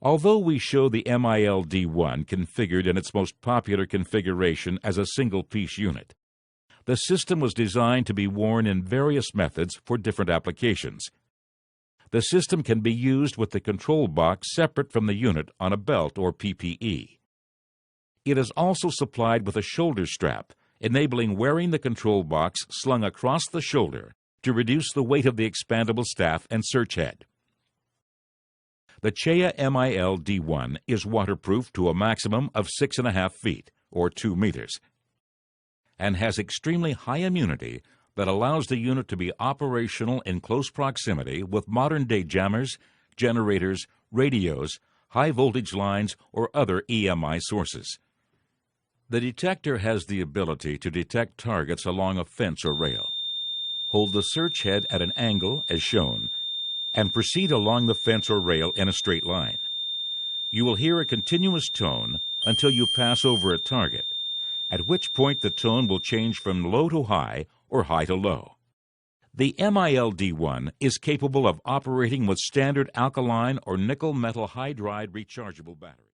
Although we show the MILD-1 configured in its most popular configuration as a single-piece unit, the system was designed to be worn in various methods for different applications. The system can be used with the control box separate from the unit on a belt or PPE. It is also supplied with a shoulder strap, enabling wearing the control box slung across the shoulder to reduce the weight of the expandable staff and search head. The CHEA MILD-1 is waterproof to a maximum of 6.5 feet, or 2 meters, and has extremely high immunity that allows the unit to be operational in close proximity with modern-day jammers, generators, radios, high-voltage lines, or other EMI sources. The detector has the ability to detect targets along a fence or rail. Hold the search head at an angle as shown, and proceed along the fence or rail in a straight line. You will hear a continuous tone until you pass over a target, at which point the tone will change from low to high or high to low. The MILD-1 is capable of operating with standard alkaline or nickel metal hydride rechargeable batteries.